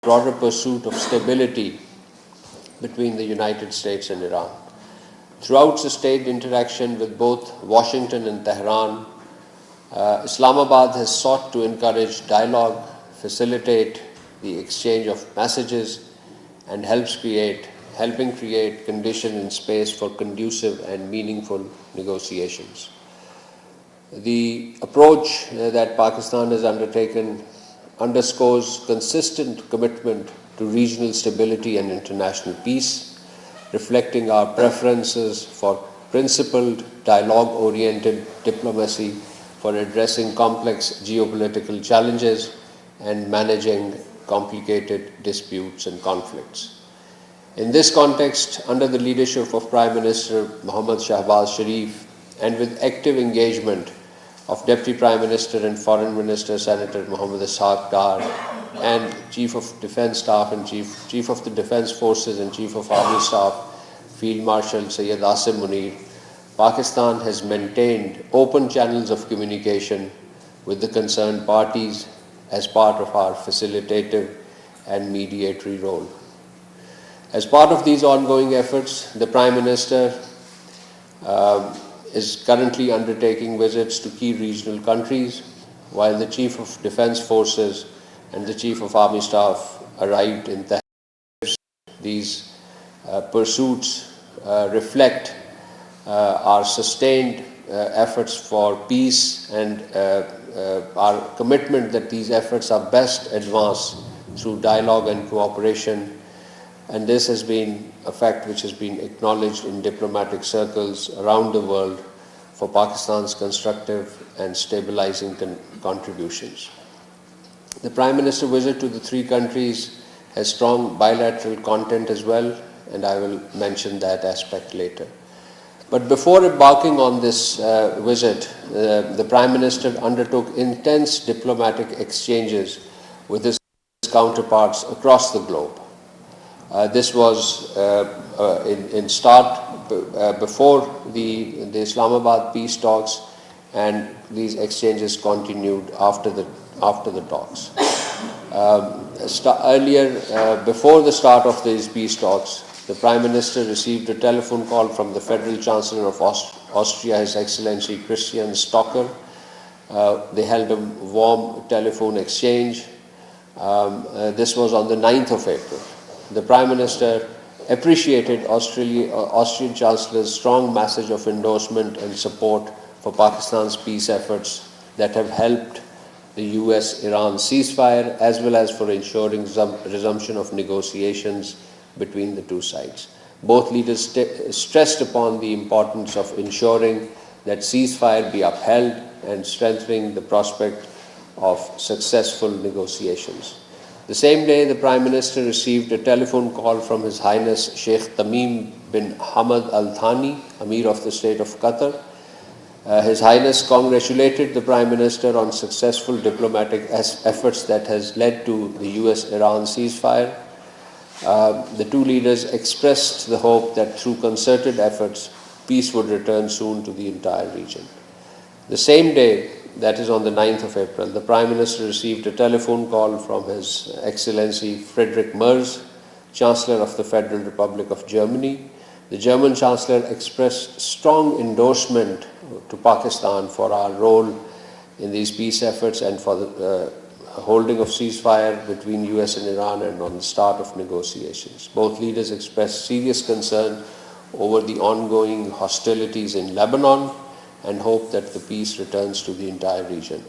broader pursuit of stability between the United States and Iran. Throughout sustained interaction with both Washington and Tehran, Islamabad has sought to encourage dialogue, facilitate the exchange of messages, and helping create conditions and space for conducive and meaningful negotiations. The approach that Pakistan has undertaken underscores consistent commitment to regional stability and international peace, reflecting our preferences for principled, dialogue-oriented diplomacy for addressing complex geopolitical challenges and managing complicated disputes and conflicts. In this context, under the leadership of Prime Minister Mohammad Shahbaz Sharif and with active engagement of Deputy Prime Minister and Foreign Minister Senator Mohammad Ishaq Dar and Chief of Defence Staff and Chief of the Defence Forces and Chief of Army Staff Field Marshal Sayyid Asim Munir, Pakistan has maintained open channels of communication with the concerned parties as part of our facilitative and mediatory role. As part of these ongoing efforts, the Prime Minister is currently undertaking visits to key regional countries, while the Chief of Defence Forces and the Chief of Army Staff arrived in Tehran. These pursuits reflect our sustained efforts for peace and our commitment that these efforts are best advanced through dialogue and cooperation. And this has been a fact which has been acknowledged in diplomatic circles around the world for Pakistan's constructive and stabilizing contributions. The Prime Minister's visit to the three countries has strong bilateral content as well, and I will mention that aspect later. But before embarking on this visit, the Prime Minister undertook intense diplomatic exchanges with his counterparts across the globe. This was in start before the Islamabad peace talks, and these exchanges continued after the talks. Earlier, before the start of these peace talks, the Prime Minister received a telephone call from the Federal Chancellor of Austria, His Excellency Christian Stocker. They held a warm telephone exchange. This was on the 9th of April. The Prime Minister appreciated Austrian Chancellor's strong message of endorsement and support for Pakistan's peace efforts that have helped the US-Iran ceasefire, as well as for ensuring resumption of negotiations between the two sides. Both leaders stressed upon the importance of ensuring that ceasefire be upheld and strengthening the prospect of successful negotiations. The same day, the Prime Minister received a telephone call from His Highness Sheikh Tamim bin Hamad Al Thani, Amir of the State of Qatar. His Highness congratulated the Prime Minister on successful diplomatic efforts that has led to the US-Iran ceasefire. The two leaders expressed the hope that through concerted efforts, peace would return soon to the entire region. The same day, that is on the 9th of April, the Prime Minister received a telephone call from His Excellency Friedrich Merz, Chancellor of the Federal Republic of Germany. The German Chancellor expressed strong endorsement to Pakistan for our role in these peace efforts and for the holding of ceasefire between US and Iran and on the start of negotiations. Both leaders expressed serious concern over the ongoing hostilities in Lebanon and hope that the peace returns to the entire region.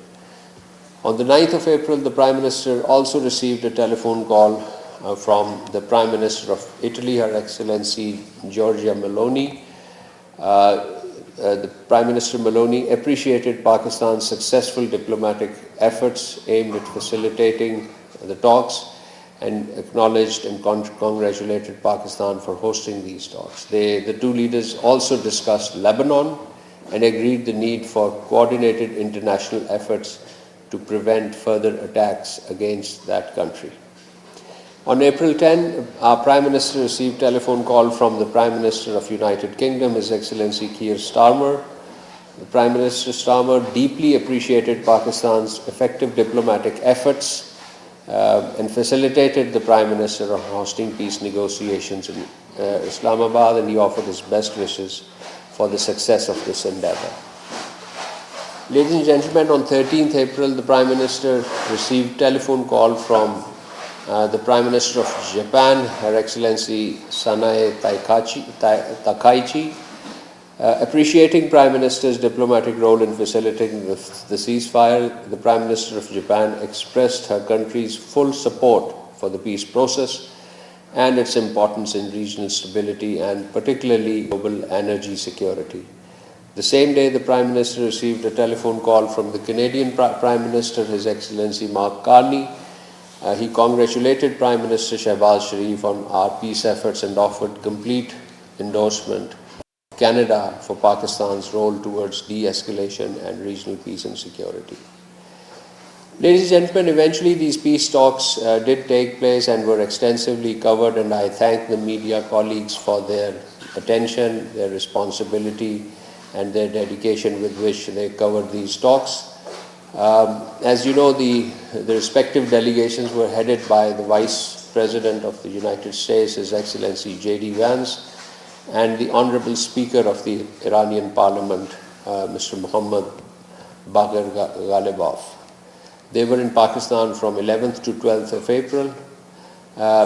On the 9th of April, the Prime Minister also received a telephone call from the Prime Minister of Italy, Her Excellency Giorgia Meloni. The Prime Minister Meloni appreciated Pakistan's successful diplomatic efforts aimed at facilitating the talks and acknowledged and congratulated Pakistan for hosting these talks. The two leaders also discussed Lebanon and agreed the need for coordinated international efforts to prevent further attacks against that country. On April 10, our Prime Minister received a telephone call from the Prime Minister of United Kingdom, His Excellency Keir Starmer. The Prime Minister Starmer deeply appreciated Pakistan's effective diplomatic efforts and facilitated the Prime Minister on hosting peace negotiations in Islamabad, and he offered his best wishes for the success of this endeavor. Ladies and gentlemen, on 13th April, the Prime Minister received telephone call from the Prime Minister of Japan, Her Excellency Sanae Takaichi. Appreciating Prime Minister's diplomatic role in facilitating the ceasefire, the Prime Minister of Japan expressed her country's full support for the peace process and its importance in regional stability and particularly global energy security. The same day, the Prime Minister received a telephone call from the Canadian Prime Minister, His Excellency Mark Carney. He congratulated Prime Minister Shehbaz Sharif on our peace efforts and offered complete endorsement of Canada for Pakistan's role towards de-escalation and regional peace and security. Ladies and gentlemen, eventually these peace talks did take place and were extensively covered, and I thank the media colleagues for their attention, their responsibility, and their dedication with which they covered these talks. As you know, the respective delegations were headed by the Vice President of the United States, His Excellency J.D. Vance, and the Honorable Speaker of the Iranian Parliament, Mr. Mohammad Bagher Ghalibaf. They were in Pakistan from 11th to 12th of April.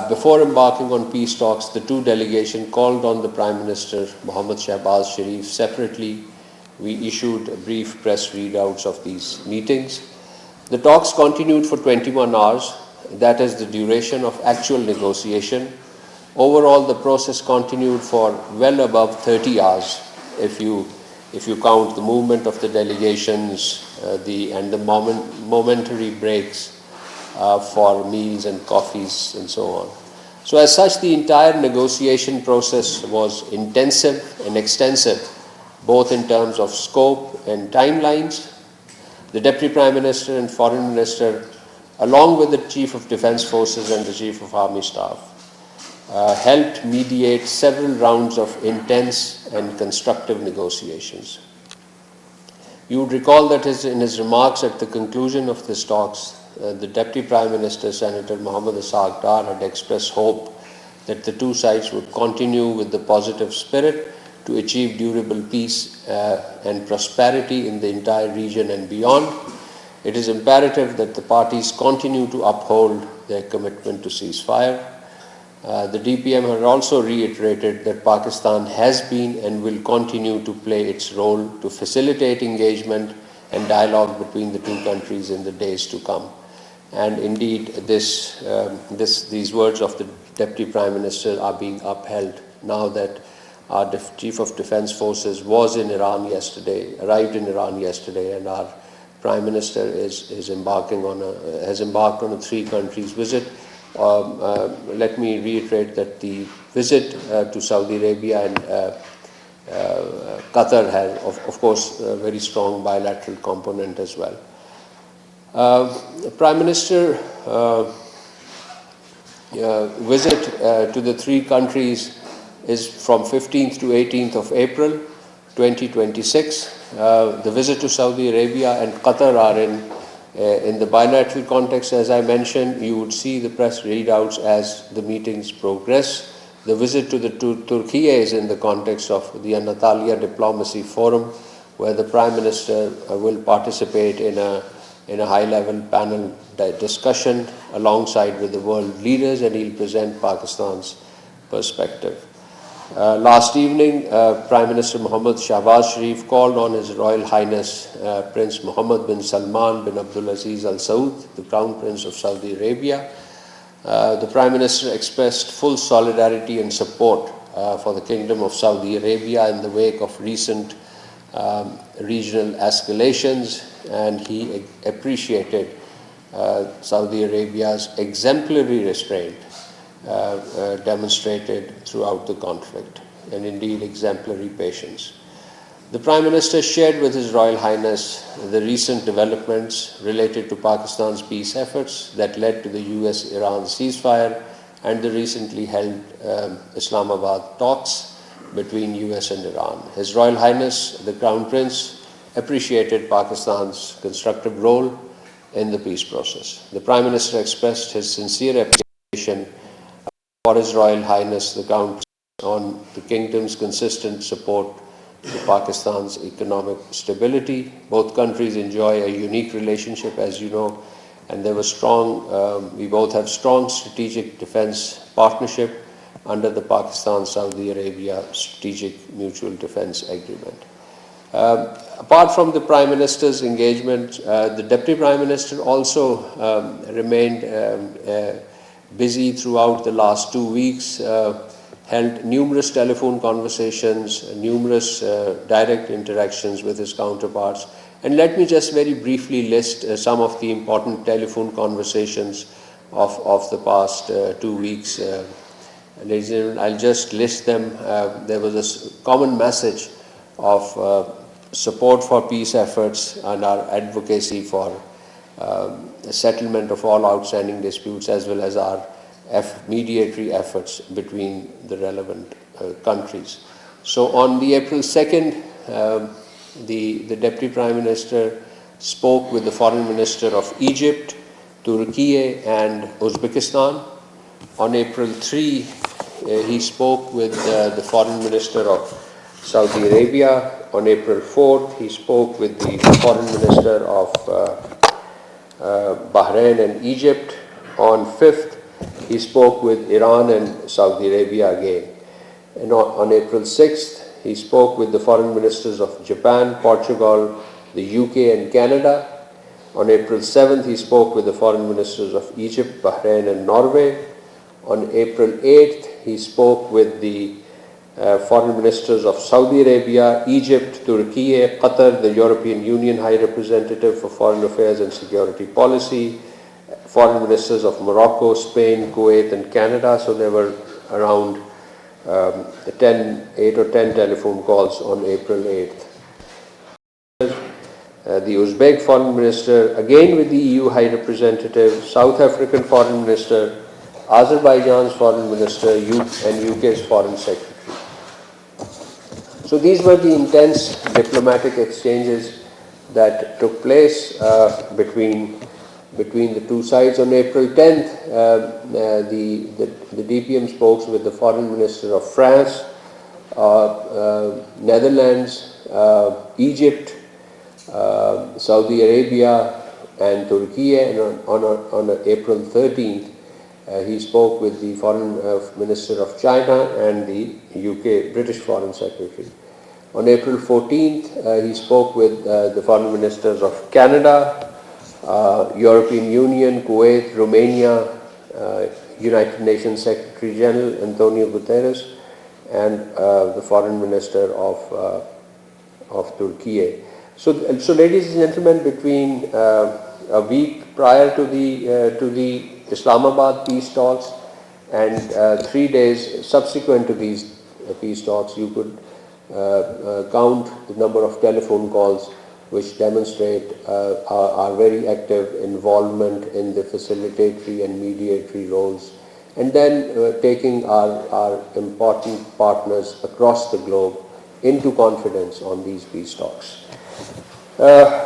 Before embarking on peace talks, the two delegations called on the Prime Minister, Mohammad Shehbaz Sharif, separately. We issued brief press readouts of these meetings. The talks continued for 21 hours. That is the duration of actual negotiation. Overall, the process continued for well above 30 hours if you count the movement of the delegations and the momentary breaks for meals and coffees and so on. So as such, the entire negotiation process was intensive and extensive, both in terms of scope and timelines. The Deputy Prime Minister and Foreign Minister, along with the Chief of Defence Forces and the Chief of Army Staff, helped mediate several rounds of intense and constructive negotiations. You would recall that in his remarks at the conclusion of these talks, the Deputy Prime Minister, Senator Mohammad Ishaq Dar, had expressed hope that the two sides would continue with the positive spirit to achieve durable peace and prosperity in the entire region and beyond. It is imperative that the parties continue to uphold their commitment to ceasefire. The DPM has also reiterated that Pakistan has been and will continue to play its role to facilitate engagement and dialogue between the two countries in the days to come. And indeed, these words of the Deputy Prime Minister are being upheld now that our Chief of Defence Forces arrived in Iran yesterday, and our Prime Minister has embarked on a 3 countries visit. Let me reiterate that the visit to Saudi Arabia and Qatar has, of course, a very strong bilateral component as well. The Prime Minister visit to the 3 countries is from 15th to 18th of April 2026. The visit to Saudi Arabia and Qatar are in the bilateral context. As I mentioned, you would see the press readouts as the meetings progress. The visit to Turkey is in the context of the Antalya Diplomacy Forum, where the Prime Minister will participate in a high-level panel discussion alongside with the world leaders, and he'll present Pakistan's perspective. Last evening, Prime Minister Mohammad Shehbaz Sharif called on His Royal Highness Prince Mohammed bin Salman bin Abdulaziz Al Saud, the Crown Prince of Saudi Arabia. The Prime Minister expressed full solidarity and support for the Kingdom of Saudi Arabia in the wake of recent regional escalations, and he appreciated Saudi Arabia's exemplary restraint demonstrated throughout the conflict, and indeed exemplary patience. The Prime Minister shared with His Royal Highness the recent developments related to Pakistan's peace efforts that led to the US-Iran ceasefire and the recently held Islamabad talks between US and Iran. His Royal Highness, the Crown Prince, appreciated Pakistan's constructive role in the peace process. The Prime Minister expressed his sincere appreciation for His Royal Highness the Count on the Kingdom's consistent support to Pakistan's economic stability. Both countries enjoy a unique relationship, as you know, and there was we both have strong strategic defense partnership under the Pakistan-Saudi Arabia Strategic Mutual Defense Agreement. Apart from the Prime Minister's engagement, the Deputy Prime Minister also remained busy throughout the last 2 weeks, held numerous telephone conversations, numerous direct interactions with his counterparts. And let me just very briefly list some of the important telephone conversations of the past 2 weeks. Ladies and gentlemen, I'll just list them. There was a common message of support for peace efforts and our advocacy for the settlement of all outstanding disputes, as well as our mediatory efforts between the relevant countries. So on the April 2nd, the Deputy Prime Minister spoke with the Foreign Minister of Egypt, Turkey and Uzbekistan. On April 3, he spoke with the Foreign Minister of Saudi Arabia. On April 4th, he spoke with the Foreign Minister of Bahrain and Egypt. On 5th, he spoke with Iran and Saudi Arabia again. And on April 6th, he spoke with the Foreign Ministers of Japan, Portugal, the UK and Canada. On April 7th, he spoke with the Foreign Ministers of Egypt, Bahrain and Norway. On April 8th, he spoke with the Foreign Ministers of Saudi Arabia, Egypt, Turkey, Qatar, the European Union High Representative for Foreign Affairs and Security Policy, Foreign Ministers of Morocco, Spain, Kuwait and Canada. So there were around 8 or 10 telephone calls on April 8th. The Uzbek Foreign Minister, again with the EU High Representative, South African Foreign Minister, Azerbaijan's Foreign Minister and UK's Foreign Secretary. So these were the intense diplomatic exchanges that took place between the two sides. On April 10th, the DPM spoke with the Foreign Minister of France, Netherlands, Egypt, Saudi Arabia and Turkey. And on April 13th, he spoke with the Foreign Minister of China and the UK British Foreign Secretary. On April 14th, he spoke with the Foreign Ministers of Canada, European Union, Kuwait, Romania, United Nations Secretary General Antonio Guterres, and the Foreign Minister of Turkey. So ladies and gentlemen, between a week prior to the Islamabad peace talks and 3 days subsequent to these peace talks, you could count the number of telephone calls which demonstrate our very active involvement in the facilitatory and mediatory roles, and then taking our important partners across the globe into confidence on these peace talks.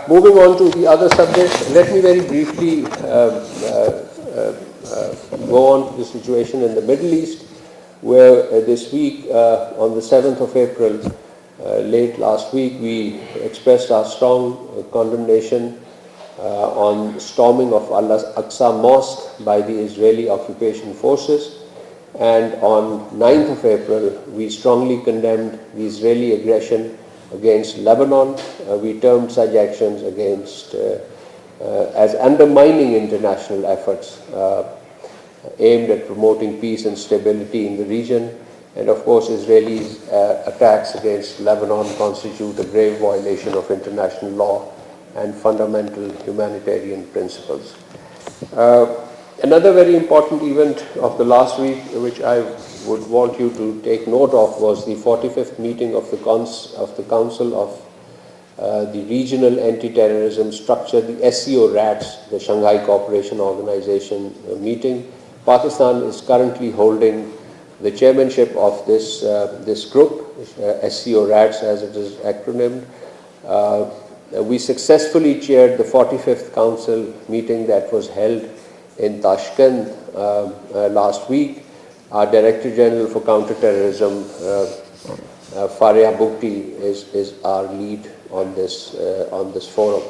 Moving on to the other subjects, let me very briefly go on to the situation in the Middle East, where this week, on the 7th of April, late last week, we expressed our strong condemnation on storming of Al-Aqsa Mosque by the Israeli occupation forces. And on 9th of April, we strongly condemned the Israeli aggression against Lebanon. We termed such actions as undermining international efforts aimed at promoting peace and stability in the region. And of course, Israeli attacks against Lebanon constitute a grave violation of international law and fundamental humanitarian principles. Another very important event of the last week, which I would want you to take note of, was the 45th meeting of the Council of the Regional Anti-Terrorism Structure, the SCO RATS, the Shanghai Cooperation Organization meeting. Pakistan is currently holding the chairmanship of this group, SCO RATS as it is acronymed. We successfully chaired the 45th Council meeting that was held in Tashkent last week. Our Director General for Counterterrorism, Faria Bukti, is our lead on this forum.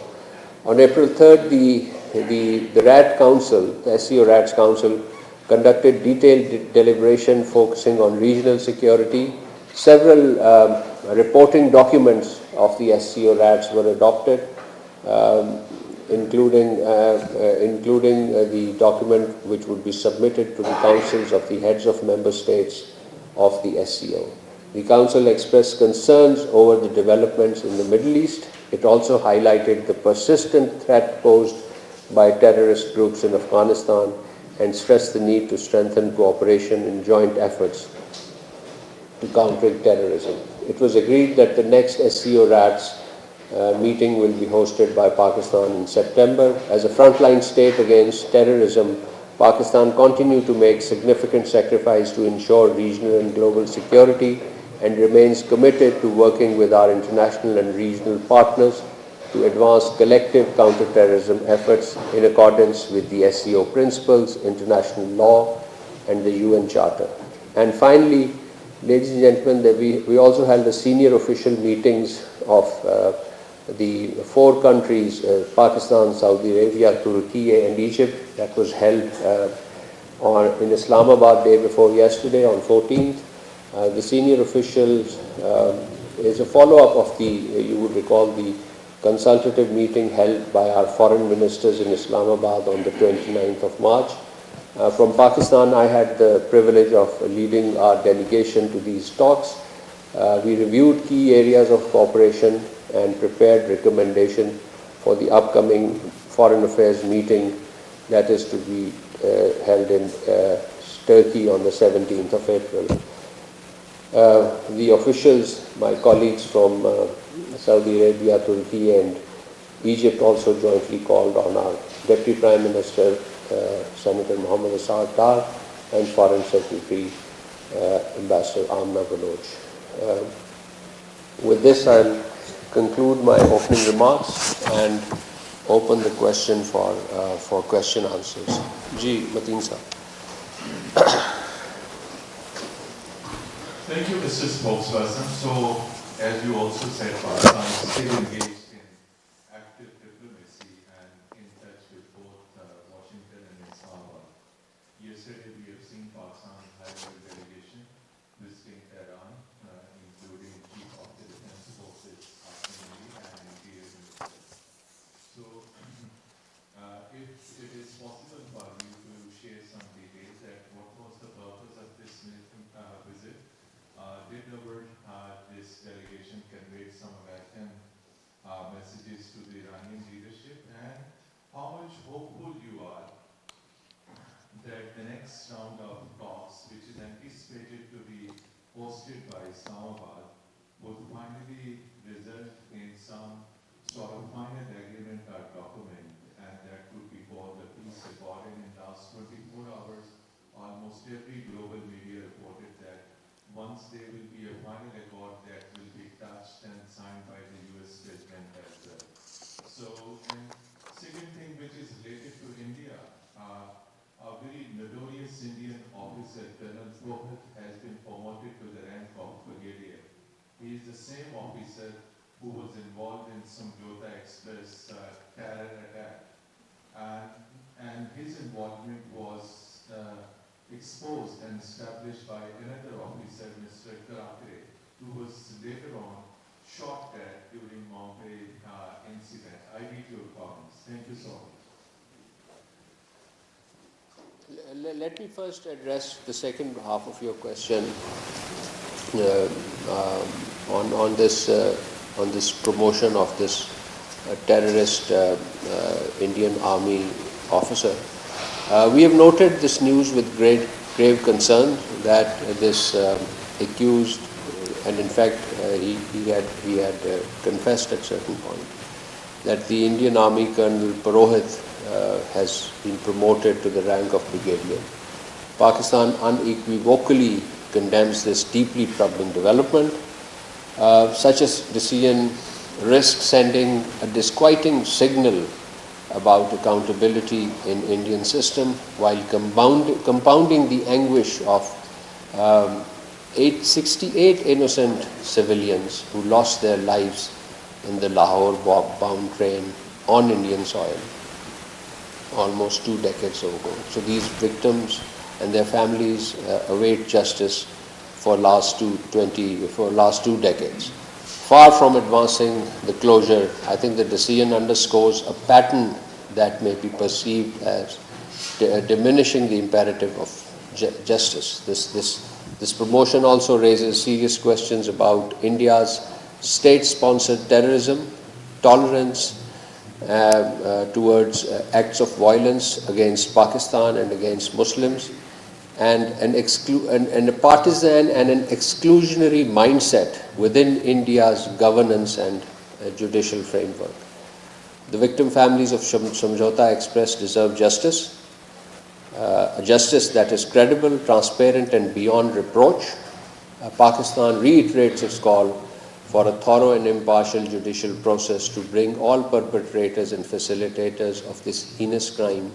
On April 3rd, the RAT Council, the SCO RATS Council, conducted detailed deliberation focusing on regional security. Several reporting documents of the SCO RATS were adopted, including the document which would be submitted to the councils of the heads of member states of the SCO. The council expressed concerns over the developments in the Middle East. It also highlighted the persistent threat posed by terrorist groups in Afghanistan and stressed the need to strengthen cooperation in joint efforts to counter terrorism. It was agreed that the next SCO RATS meeting will be hosted by Pakistan in September. As a frontline state against terrorism, Pakistan continued to make significant sacrifice to ensure regional and global security and remains committed to working with our international and regional partners to advance collective counterterrorism efforts in accordance with the SCO principles, international law, and the UN Charter. And finally, ladies and gentlemen, we also held the senior official meetings of the four countries, Pakistan, Saudi Arabia, Turkey, and Egypt, that was held in Islamabad day before yesterday on 14th. The senior officials is a follow-up of you would recall, the consultative meeting held by our foreign ministers in Islamabad on the 29th of March. From Pakistan, I had the privilege of leading our delegation to these talks. We reviewed key areas of cooperation and prepared recommendation for the upcoming foreign affairs meeting that is to be held in Turkey on the 17th of April. The officials, my colleagues from Saudi Arabia, Turkey, and Egypt also jointly called on our Deputy Prime Minister, Senator Mohammed Asad Dar, and Foreign Secretary, Ambassador Amna Baloch. With this, I'll conclude my opening remarks and open the question for question answers. Ji, Mateen Saab. Thank you, Mr. Spokesperson. So, as you also said, Pakistan is still engaged in active diplomacy and in touch with both Washington and Islamabad. Yesterday, we have seen Pakistan's high-level delegation visiting Tehran, including Chief of the Defense Forces, and Interior Minister. So, if it is possible for you to share some details that what was the purpose of this visit? Did this delegation convey some American messages to the Iranian leadership, and how much hopeful you are that the next round of talks, which is anticipated to be hosted by Islamabad, would finally result in some sort of final agreement or document, and that could be called the peace accord. And in the last 24 hours, almost every global media reported that once there will be a final accord that will be touched and signed by the US President as well. So, and second thing which is related to India, a very notorious Indian officer, Colonel Prohit, has been promoted to the rank of brigadier. He is the same officer who was involved in some Jota Express terror attack. And his involvement was exposed and established by another officer, Mr. Karakare, who was later on shot at during Mumbai incident. I read your comments. Thank you so much. Let me first address the second half of your question on this promotion of this terrorist Indian Army officer. We have noted this news with grave concern that this accused, and in fact he had confessed at certain point, that the Indian Army Colonel Purohit has been promoted to the rank of brigadier. Pakistan unequivocally condemns this deeply troubling development. Such a decision risk sending a disquieting signal about accountability in Indian system while compounding the anguish of 68 innocent civilians who lost their lives in the Lahore-bound train on Indian soil almost 2 decades ago. So these victims and their families await justice for last two decades. Far from advancing the closure, I think the decision underscores a pattern that may be perceived as diminishing the imperative of justice. This promotion also raises serious questions about India's state-sponsored terrorism, tolerance towards acts of violence against Pakistan and against Muslims, and a partisan and an exclusionary mindset within India's governance and judicial framework. The victim families of Samjhauta Express deserve justice, a justice that is credible, transparent, and beyond reproach. Pakistan reiterates its call for a thorough and impartial judicial process to bring all perpetrators and facilitators of this heinous crime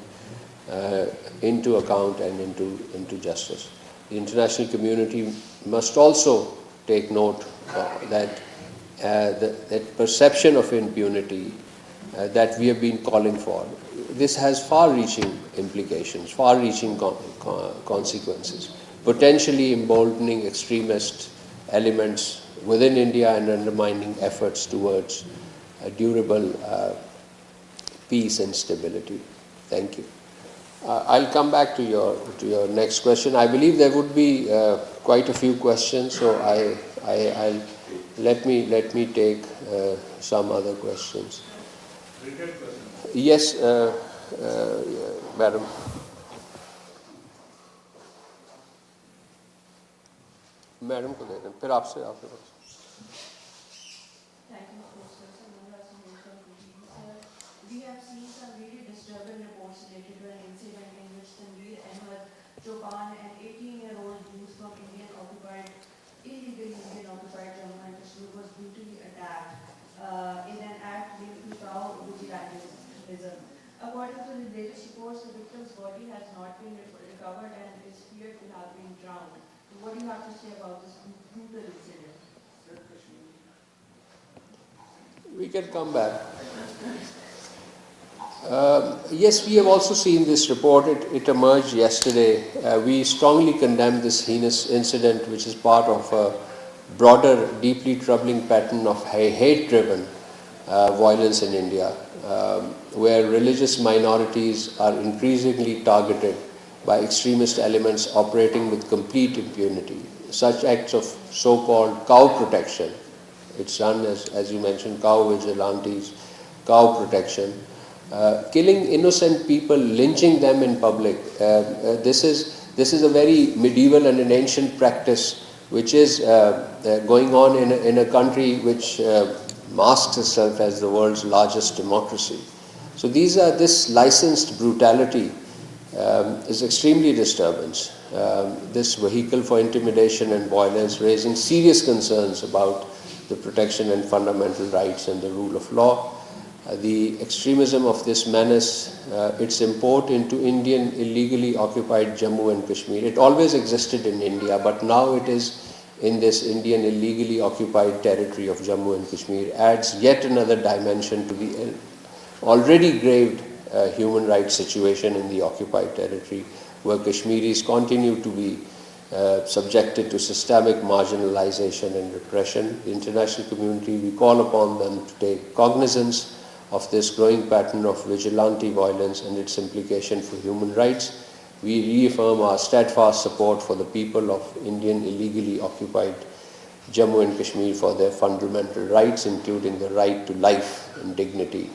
into account and into justice. The international community must also take note that that perception of impunity that we have been calling for, this has far-reaching implications, far-reaching consequences, potentially emboldening extremist elements within India and undermining efforts towards a durable peace and stability. Thank you. I'll come back to your next question. I believe there would be quite a few questions, so I'll let me take some other questions. Yes, madam. Madam को दे दें, फिर आपसे आपके पास. We have seen some really disturbing reports related to an incident in which Tanveer Ahmed Choban, an 18-year-old youth from illegal Indian occupied Jammu and Kashmir, was brutally attacked in an act linked to cow vigilantism. According to the latest reports, the victim's body has not been recovered and is feared to have been drowned. What do you have to say about this brutal incident? We can come back. Yes, we have also seen this report. It emerged yesterday. We strongly condemn this heinous incident, which is part of a broader, deeply troubling pattern of hate-driven violence in India, where religious minorities are increasingly targeted by extremist elements operating with complete impunity. Such acts of so-called cow protection, it's done as you mentioned, cow vigilantes, cow protection, killing innocent people, lynching them in public. This is a very medieval and an ancient practice which is going on in a country which masks itself as the world's largest democracy. So this licensed brutality is extremely disturbing. This vehicle for intimidation and violence, raising serious concerns about the protection and fundamental rights and the rule of law. The extremism of this menace, its import into Indian illegally occupied Jammu and Kashmir. It always existed in India, but now it is in this Indian illegally occupied territory of Jammu and Kashmir, adds yet another dimension to the already grave human rights situation in the occupied territory, where Kashmiris continue to be subjected to systemic marginalization and repression. The international community, we call upon them to take cognizance of this growing pattern of vigilante violence and its implication for human rights. We reaffirm our steadfast support for the people of Indian illegally occupied Jammu and Kashmir for their fundamental rights, including the right to life and dignity.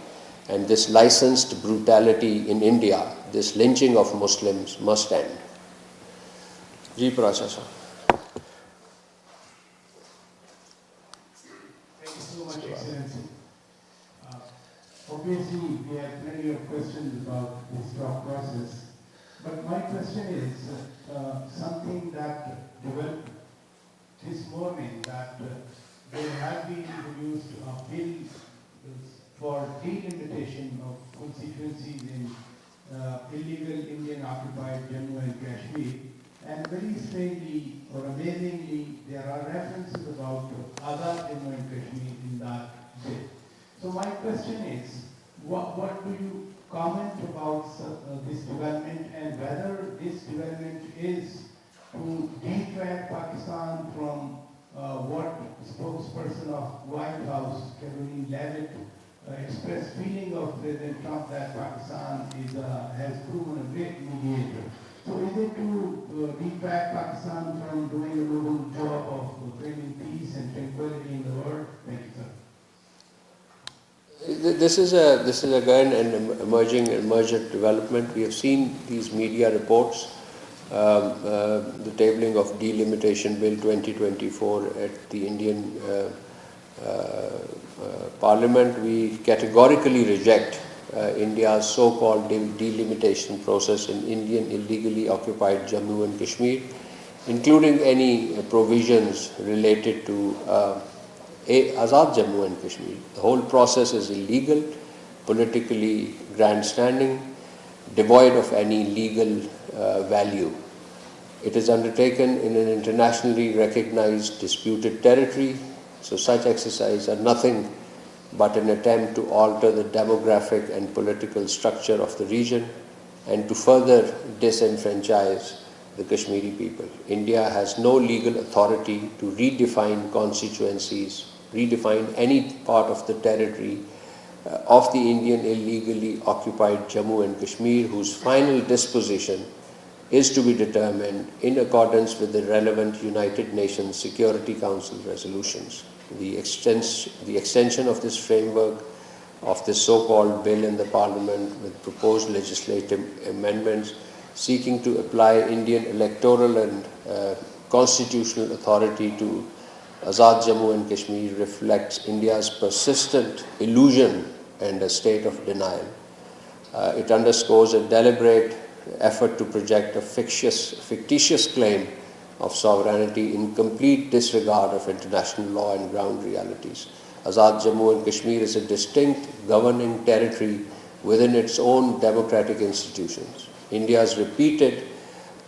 And this licensed brutality in India, this lynching of Muslims, must end. Ji Prasasa. Thank you so much, Excellency. Obviously, we have plenty of questions about this talk process. But my question is something that developed this morning, that there has been introduced a bill interestingly or amazingly, there are references about Azad Jammu and Kashmir in that bill. So my question is, what do you comment about this development, and whether this development is to detract Pakistan from what spokesperson of White House, Caroline Levitt, expressed feeling of President Trump that Pakistan has proven a great mediator. So is it to detract Pakistan from doing a noble job of bringing peace and tranquility in the world? Thank you, sir. This is again an emergent development. We have seen these media reports, the tabling of delimitation bill 2024 at the Indian Parliament. We categorically reject India's so-called delimitation process in Indian illegally occupied Jammu and Kashmir, including any provisions related to Azad Jammu and Kashmir. The whole process is illegal, politically grandstanding, devoid of any legal value. It is undertaken in an internationally recognized disputed territory, so such exercises are nothing but an attempt to alter the demographic and political structure of the region and to further disenfranchise the Kashmiri people. India has no legal authority to redefine constituencies, redefine any part of the territory of the Indian illegally occupied Jammu and Kashmir, whose final disposition is to be determined in accordance with the relevant United Nations Security Council resolutions. The extension of this framework of this so-called bill in the Parliament with proposed legislative amendments seeking to apply Indian electoral and constitutional authority to Azad Jammu and Kashmir reflects India's persistent illusion and a state of denial. It underscores a deliberate effort to project a fictitious claim of sovereignty in complete disregard of international law and ground realities. Azad Jammu and Kashmir is a distinct governing territory within its own democratic institutions. India's repeated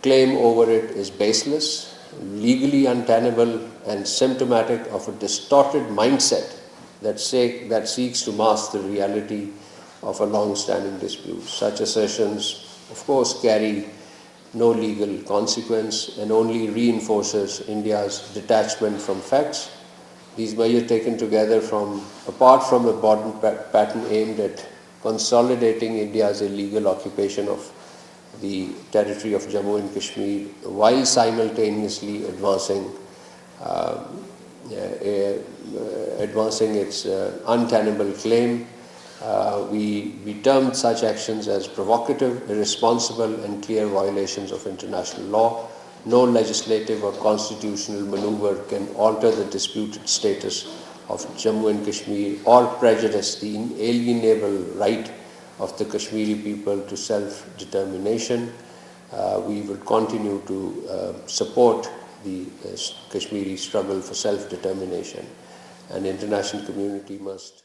claim over it is baseless, legally untenable, and symptomatic of a distorted mindset that seeks to mask the reality of a long-standing dispute. Such assertions, of course, carry no legal consequence and only reinforces India's detachment from facts. These measures taken together apart from a broad pattern aimed at consolidating India's illegal occupation of the territory of Jammu and Kashmir while simultaneously advancing its untenable claim. We termed such actions as provocative, irresponsible, and clear violations of international law. No legislative or constitutional maneuver can alter the disputed status of Jammu and Kashmir or prejudice the inalienable right of the Kashmiri people to self-determination. We will continue to support the Kashmiri struggle for self-determination, and the international community must